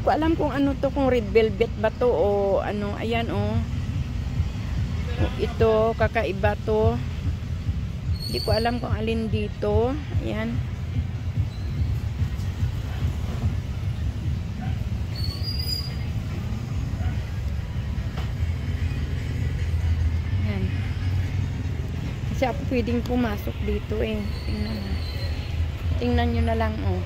ko alam kung ano to, kung red velvet ba to o ano. Ayan oh. Ito, kakaiba to. Hindi ko alam kung alin dito. Ayan. Ayan. Kasi ako pwedeng pumasok dito eh. Tingnan na. Tingnan nyo na lang oh.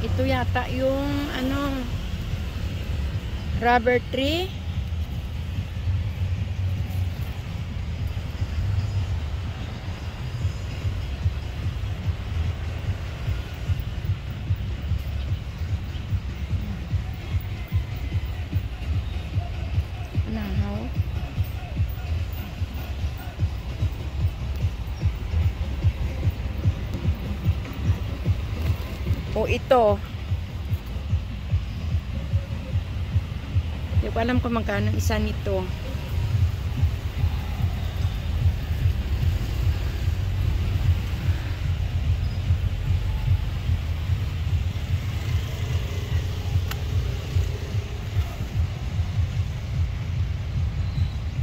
Ito yata yung ano, rubber tree. Nahaw. O ito. Hindi ko alam kung magkano isa nito.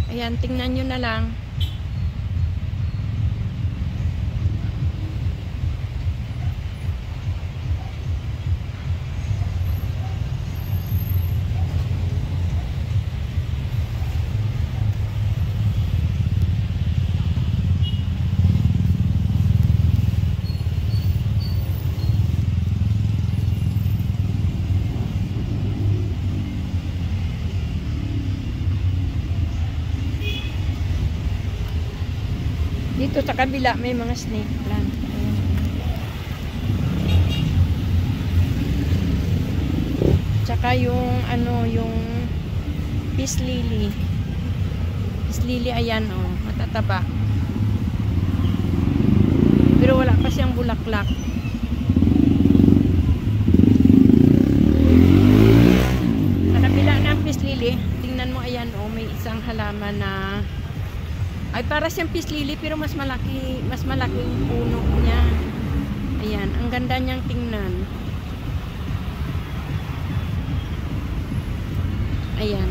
Ayan, tingnan nyo na lang. Dito sa kabila may mga snake plant. Ayan. Tsaka yung ano, yung peace lily. Peace lily, ayan oh, matataba. Pero wala pa siyang bulaklak. Sa kabila ng peace lily, tingnan mo, ayan oh, may isang halaman na ay para siyang peace lily pero mas malaki yung puno niya. Ayan, ang ganda niyang tingnan. Ayan.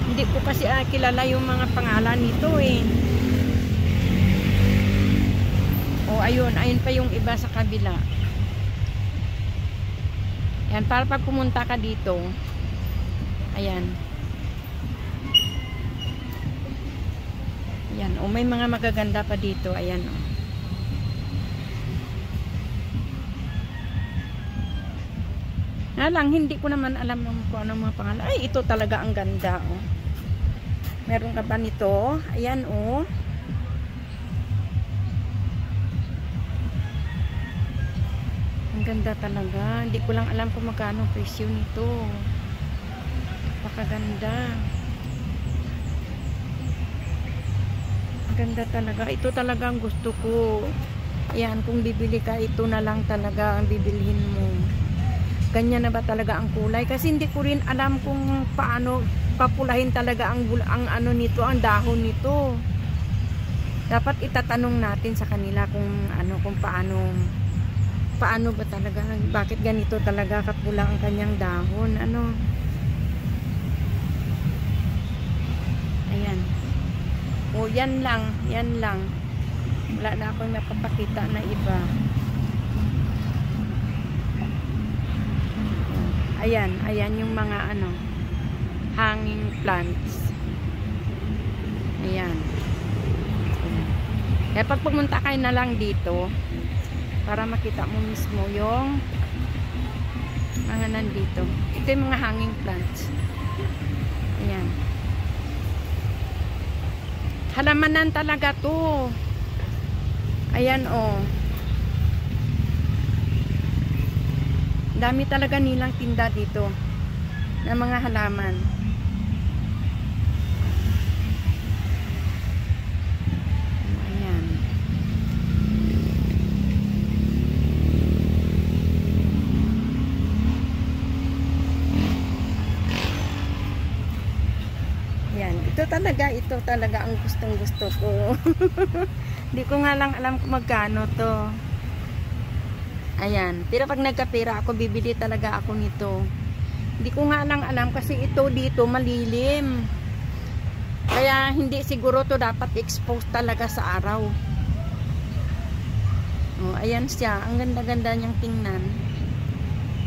Hindi ko kasi kilala yung mga pangalan nito eh. O ayun pa yung iba sa kabila. Ayan, para pag pumunta ka dito. Ayan. Ayan, o may mga magaganda pa dito. Ayan o. Lang, hindi ko naman alam kung ano mga pangalan. Ay, ito talaga ang ganda o. Meron ka ba nito? Ayan o. Ang ganda talaga. Hindi ko lang alam kung magkano presyo nito. Napakaganda. Ganda talaga. Ito talaga ang gusto ko. Ayan, kung bibili ka, ito na lang talaga ang bibilhin mo. Ganyan na ba talaga ang kulay? Kasi hindi ko rin alam kung paano papulahin talaga ang ano nito, ang dahon nito. Dapat itatanong natin sa kanila kung ano, kung paano ba talaga, bakit ganito talaga kapula ang kanyang dahon. Ano? Ayan. O, yan lang. Wala na akong napapakita na iba. Ayan yung mga ano, hanging plants. Ayan. Kaya pag pumunta kayo na lang dito, para makita mo mismo yung mga nandito. Ito yung mga hanging plants. Ayan. Halamanan talaga to. Ayan oh. Dami talaga nilang tinda dito ng mga halaman. Ayan. Ayan. Ito talaga, ito talaga ang gustong gusto ko. Hindi ko nga lang alam kung magkano to. Ayan, pero pag nagkapera ako, bibili talaga ako nito. Hindi ko nga lang alam kasi ito dito malilim. Kaya hindi siguro to dapat exposed talaga sa araw. Oh, ayan siya, ang ganda-ganda niyang tingnan.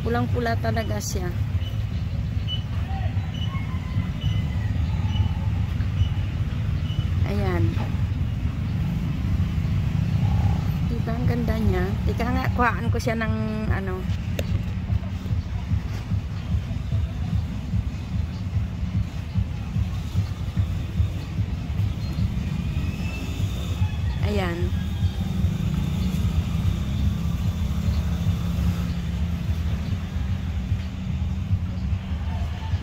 Pulang-pula talaga siya. Ayan. Diba ang ganda niya? Tika nga, kuhaan ko siya ng ano. Ayan.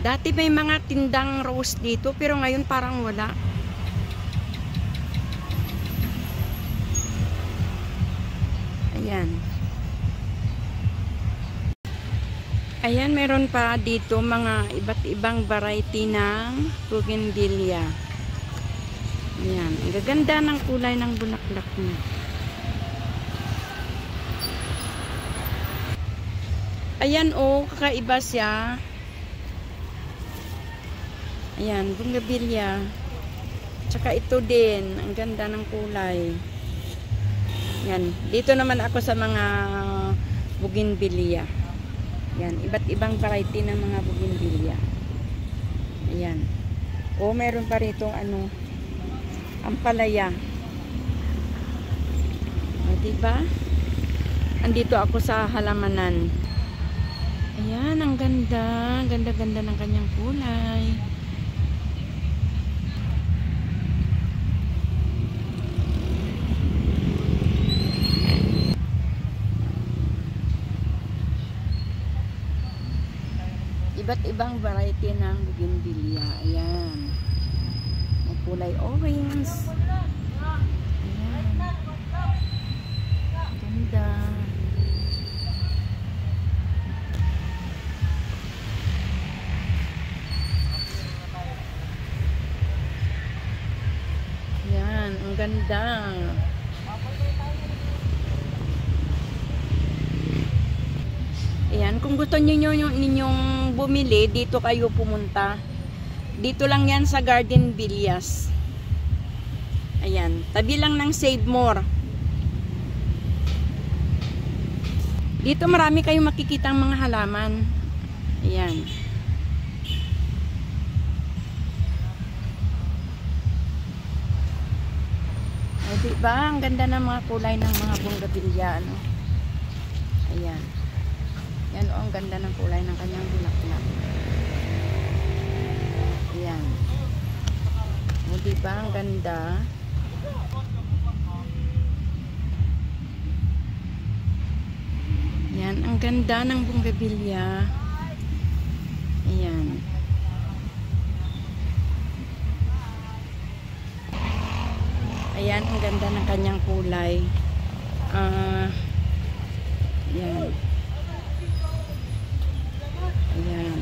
Dati may mga tindang rose dito, pero ngayon parang wala. Ayan. Ayan, meron pa dito mga iba't ibang variety ng bougainvillea. Ayan, ang gaganda ng kulay ng bulaklak niya. Ayan oh, kakaiba siya. Ayan, bougainvillea. Tsaka ito din, ang ganda ng kulay. Yan, dito naman ako sa mga bougainvillea. Yan, iba't ibang variety ng mga bougainvillea. Ayan. O, meron pa rito ano, ampalaya. O, diba? Andito ako sa halamanan. Ayan, ang ganda. Ganda-ganda ng kanyang kulay. Iba't ibang variety ng bougainvillea. Ayan. May kulay orange. Ayan. Ganda. Ayan. Ang ganda. Ayan, kung gusto niyo ninyong bumili, dito kayo pumunta. Dito lang yan sa Garden Villas. Ayan, tabi lang ng Save More. Dito marami kayong makikitang mga halaman. Ayan. Ay, diba? Ang ganda ng mga kulay ng mga bougainvillea, ano? Ayan. Yan o, ang ganda ng kulay ng kanyang bulaklak. Ayan. O, diba? Ang ganda. Yan, ang ganda ng bougainvillea. Ayan. Ayan, ang ganda ng kanyang kulay. Ayan. Ayan.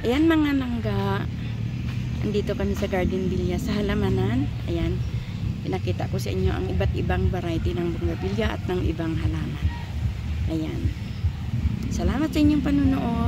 Ayan mga langga. Andito kami sa Garden Villa sa halamanan. Ayan. Pinakita ko sa inyo ang iba't ibang variety ng bougainvillea at ng ibang halaman. Ayan. Salamat sa inyong panunood.